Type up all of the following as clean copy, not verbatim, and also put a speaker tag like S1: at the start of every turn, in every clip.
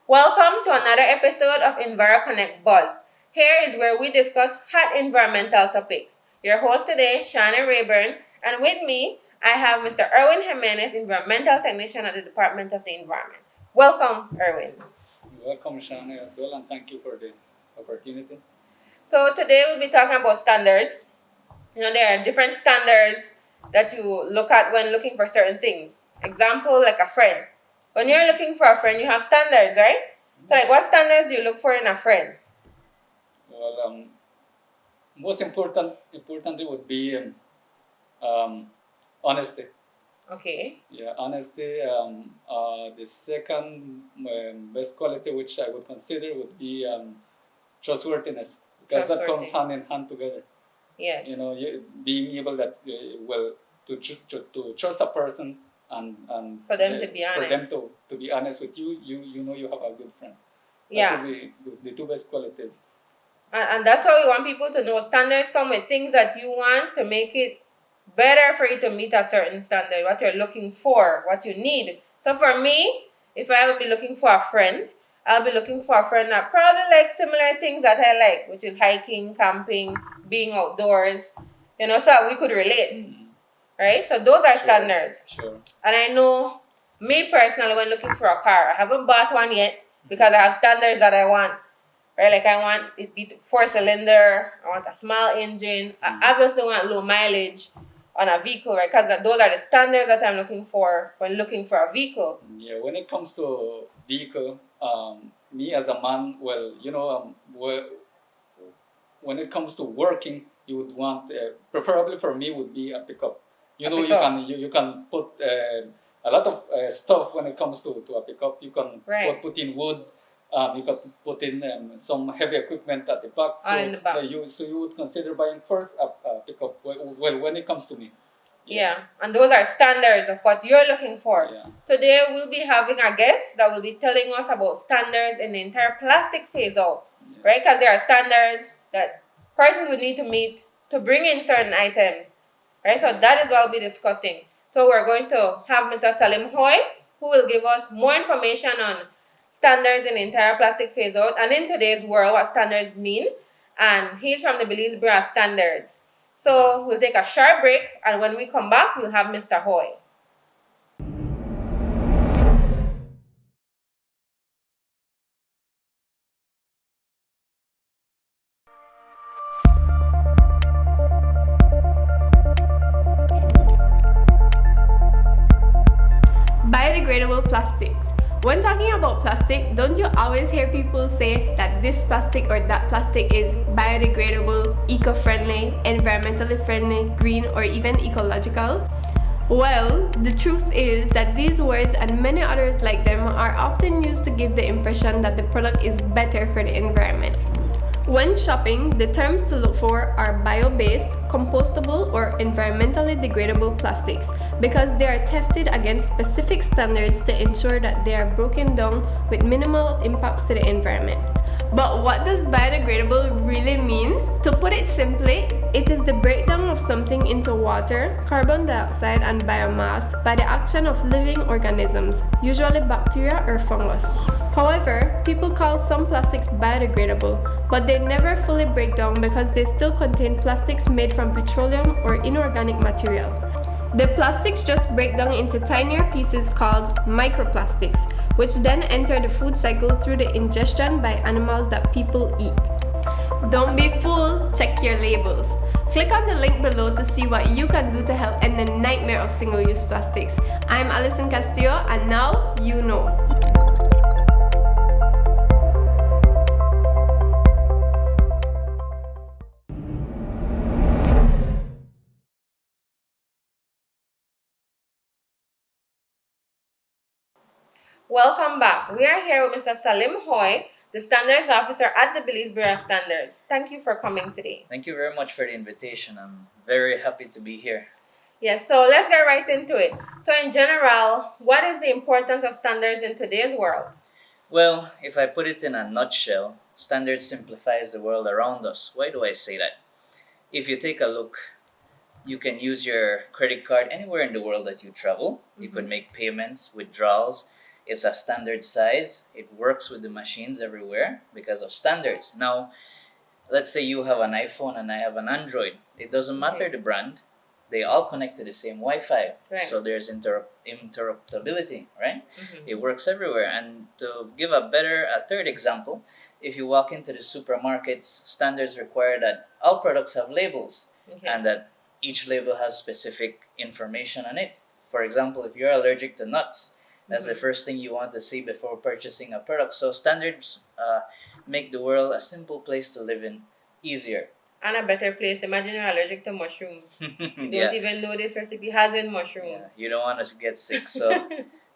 S1: Welcome to another episode of EnviroConnect Buzz. Here is where we discuss hot environmental topics. Your host today, Shannon Rayburn, and with me, I have Mr. Erwin Jimenez, Environmental Technician at the Department of the Environment. Welcome, Erwin.
S2: Welcome, Shannon, as well, and thank you for the opportunity.
S1: So today we'll be talking about standards. There are different standards that you look at when looking for certain things. Example, like a friend. When you're looking for a friend, you have standards, right? So, like, what standards do you look for in a friend?
S2: Well, most importantly would be honesty.
S1: Okay.
S2: Yeah, honesty. The second best quality, which I would consider, would be trustworthiness, because that comes hand in hand together.
S1: Yes.
S2: Being able to trust a person and
S1: for them to be honest.
S2: For them to be honest with you, you have a good friend.
S1: Yeah.
S2: That would be the two best qualities.
S1: And that's how we want people to know. Standards come with things that you want to make it better for you to meet a certain standard, what you're looking for, what you need. So for me, if I would be looking for a friend, I'll be looking for a friend that probably likes similar things that I like, which is hiking, camping, being outdoors, so that we could relate. Right? So those are standards.
S2: Sure.
S1: And I know, me personally, when looking for a car, I haven't bought one yet because I have standards that I want. Right? Like, I want it be 4-cylinder, I want a small engine, I obviously want low mileage on a vehicle, right? Because those are the standards that I'm looking for when looking for a vehicle.
S2: Yeah, when it comes to vehicle, me as a man, when it comes to working, you would want, preferably for me, would be a pickup. You can put a lot of stuff when it comes to a pickup. You can put in wood. You can put in some heavy equipment at the back. So
S1: in the back.
S2: You would consider buying first a pickup. Well, when it comes to me.
S1: Yeah, and those are standards of what you're looking for.
S2: Yeah.
S1: Today we'll be having a guest that will be telling us about standards in the entire plastic phase out, right? Because there are standards that persons would need to meet to bring in certain items, right? So that is what we'll be discussing. So we're going to have Mr. Salim Hoy, who will give us more information on standards in the entire plastic phase out, and in today's world, what standards mean. And he's from the Belize Bureau of Standards. So we'll take a short break, and when we come back, we'll have Mr. Hoy.
S3: Biodegradable plastics. When talking about plastic, don't you always hear people say that this plastic or that plastic is biodegradable, eco-friendly, environmentally friendly, green, or even ecological? Well, the truth is that these words and many others like them are often used to give the impression that the product is better for the environment. When shopping, the terms to look for are bio-based, compostable, or environmentally degradable plastics because they are tested against specific standards to ensure that they are broken down with minimal impacts to the environment. But what does biodegradable really mean? To put it simply, it is the breakdown of something into water, carbon dioxide, and biomass by the action of living organisms, usually bacteria or fungus. However, people call some plastics biodegradable, but they never fully break down because they still contain plastics made from petroleum or inorganic material. The plastics just break down into tinier pieces called microplastics, which then enter the food cycle through the ingestion by animals that people eat. Don't be fooled, check your labels. Click on the link below to see what you can do to help end the nightmare of single-use plastics. I'm Alison Castillo, and now you know.
S1: Welcome back. We are here with Mr. Salim Hoy, the Standards Officer at the Belize Bureau of Standards. Thank you for coming today.
S4: Thank you very much for the invitation. I'm very happy to be here.
S1: Yes, so let's get right into it. So in general, what is the importance of standards in today's world?
S4: Well, if I put it in a nutshell, standards simplifies the world around us. Why do I say that? If you take a look, you can use your credit card anywhere in the world that you travel. You could make payments, withdrawals. It's a standard size. It works with the machines everywhere because of standards. Now, let's say you have an iPhone and I have an Android. It doesn't matter the brand. They all connect to the same Wi-Fi.
S1: Right.
S4: So there's interoperability, right?
S1: Mm-hmm.
S4: It works everywhere. And to give a third example, if you walk into the supermarkets, standards require that all products have labels and that each label has specific information on it. For example, if you're allergic to nuts, that's the first thing you want to see before purchasing a product. So standards make the world a simple place to live in, easier.
S1: And a better place. Imagine you're allergic to mushrooms. You don't even know this recipe has in mushrooms.
S4: Yeah, you don't want to get sick, so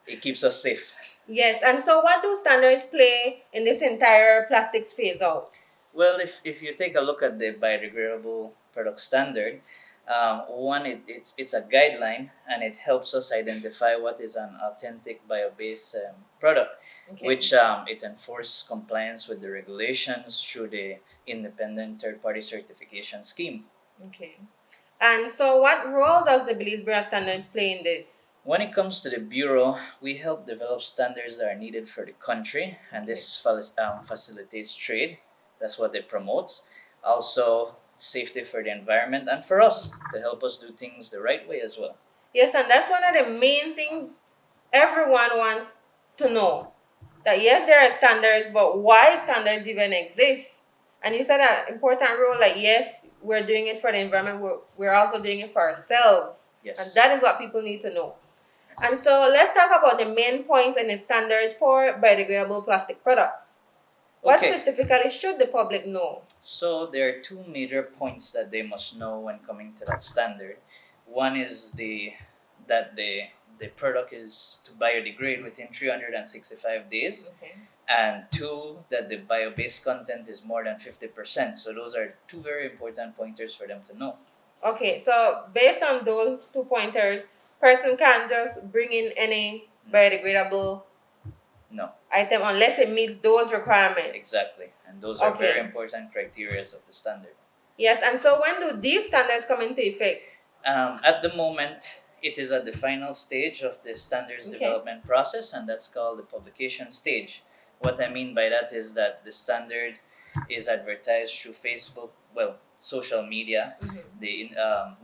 S4: it keeps us safe.
S1: Yes, and so what do standards play in this entire plastics phase out?
S4: Well, if you take a look at the biodegradable product standard, it's a guideline and it helps us identify what is an authentic bio-based product, which it enforces compliance with the regulations through the independent third-party certification scheme.
S1: Okay. And so what role does the Belize Bureau of Standards play in this?
S4: When it comes to the Bureau, we help develop standards that are needed for the country, and this facilitates trade. That's what it promotes. Also, safety for the environment and for us to help us do things the right way as well.
S1: Yes, and that's one of the main things everyone wants to know. That yes, there are standards, but why standards even exist? And you said an important role, like yes, we're doing it for the environment, we're also doing it for ourselves.
S4: Yes.
S1: And that is what people need to know. And so let's talk about the main points and the standards for biodegradable plastic products. What specifically should the public know?
S4: So there are two major points that they must know when coming to that standard. One is that the product is to biodegrade within 365 days. And two, that the bio-based content is more than 50%. So those are two very important pointers for them to know.
S1: Okay, so based on those 2 pointers, person can't just bring in any biodegradable item unless it meets those requirements.
S4: Exactly, and those are very important criteria of the standard.
S1: Yes, and so when do these standards come into effect?
S4: At the moment, it is at the final stage of the standards development process, and that's called the publication stage. What I mean by that is that the standard is advertised through Facebook, social media, the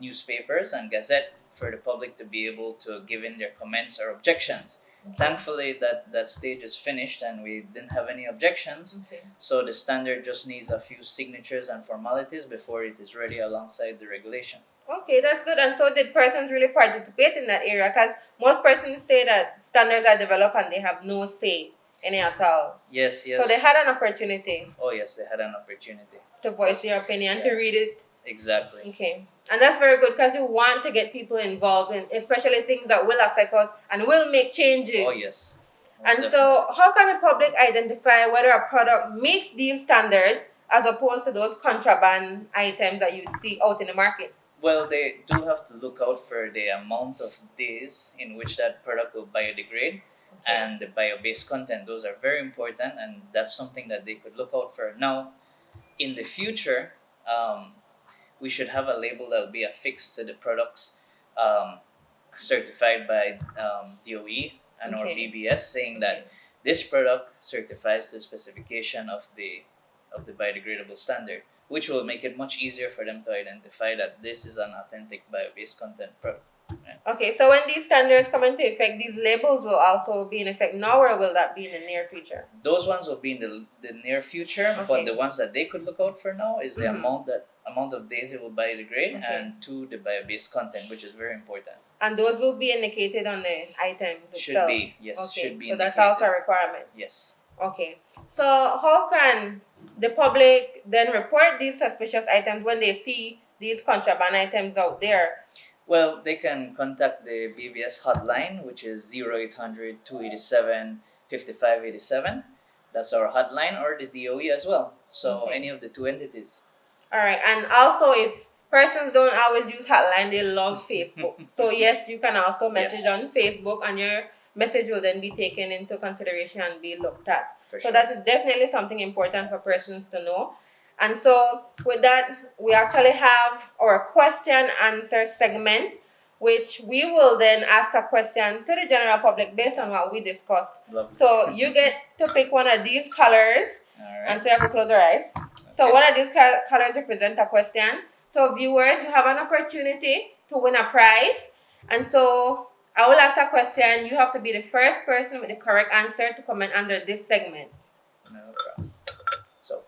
S4: newspapers and gazette for the public to be able to give in their comments or objections. Thankfully, that stage is finished and we didn't have any objections. So the standard just needs a few signatures and formalities before it is ready alongside the regulation.
S1: Okay, that's good. And so did persons really participate in that area? Because most persons say that standards are developed and they have no say in it at all.
S4: Yes.
S1: So they had an opportunity.
S4: Oh yes, they had an opportunity.
S1: To voice their opinion, to read it.
S4: Exactly.
S1: Okay. And that's very good because you want to get people involved in especially things that will affect us and will make changes.
S4: Oh yes.
S1: And so how can the public identify whether a product meets these standards as opposed to those contraband items that you'd see out in the market?
S4: Well, they do have to look out for the amount of days in which that product will biodegrade and the bio-based content. Those are very important, and that's something that they could look out for. Now, in the future, we should have a label that will be affixed to the products certified by DOE and or BBS, saying that this product certifies the specification of the biodegradable standard, which will make it much easier for them to identify that this is an authentic bio-based content product. Right?
S1: Okay, so when these standards come into effect, these labels will also be in effect now, or will that be in the near future?
S4: Those ones will be in the near future, but the ones that they could look out for now is the amount of days it will biodegrade, and two, the bio-based content, which is very important.
S1: And those will be indicated on the items itself?
S4: Should be, yes.
S1: Okay.
S4: Should be
S1: so
S4: indicated.
S1: that's also a requirement?
S4: Yes.
S1: Okay. So how can the public then report these suspicious items when they see these contraband items out there?
S4: Well, they can contact the BBS hotline, which is 0800 287 5587. That's our hotline, or the DOE as well. So any of the two entities.
S1: All right. And also, if persons don't always use hotline, they love Facebook. So yes, you can also message on Facebook, and your message will then be taken into consideration and be looked at. So that's definitely something important for persons to know. And so with that, we actually have our question answer segment which we will then ask a question to the general public based on what we discussed.
S4: Lovely.
S1: So you get to pick one of these colors, and so you have to close your eyes. So one of these colors represent a question. So viewers, you have an opportunity to win a prize. And so I will ask a question. You have to be the first person with the correct answer to comment under this segment.
S4: No problem. So,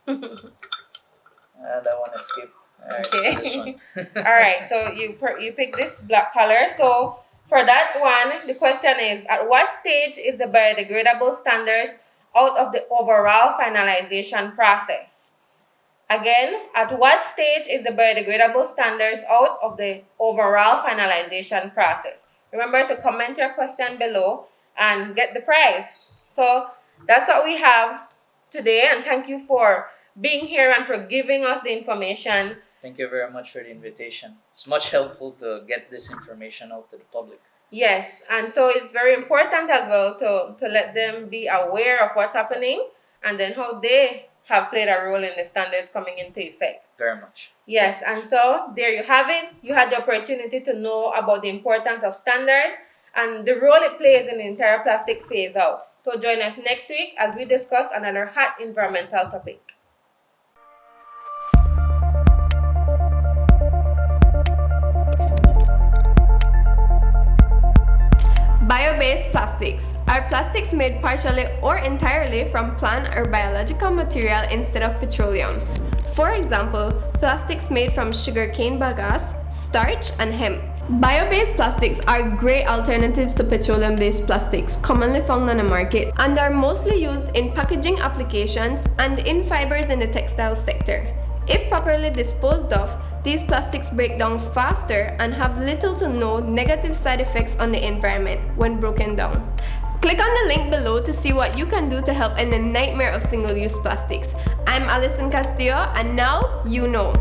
S4: that one escaped. Alright,
S1: Okay.
S4: so this one.
S1: All right. So you pick this black color. So for that one, the question is: at what stage is the biodegradable standards out of the overall finalization process? Again, at what stage is the biodegradable standards out of the overall finalization process? Remember to comment your question below and get the prize. So that's what we have today, and thank you for being here and for giving us the information.
S4: Thank you very much for the invitation. It's much helpful to get this information out to the public.
S1: Yes, and so it's very important as well to let them be aware of what's happening and then how they have played a role in the standards coming into effect.
S4: Very much.
S1: Yes, and so there you have it. You had the opportunity to know about the importance of standards and the role it plays in the entire plastic phase out. So join us next week as we discuss another hot environmental topic.
S3: Bio-based plastics are plastics made partially or entirely from plant or biological material instead of petroleum. For example, plastics made from sugarcane bagasse, starch, and hemp. Bio-based plastics are great alternatives to petroleum-based plastics commonly found on the market and are mostly used in packaging applications and in fibers in the textile sector. If properly disposed of, these plastics break down faster and have little to no negative side effects on the environment when broken down. Click on the link below to see what you can do to help end the nightmare of single-use plastics. I'm Alison Castillo, and now you know.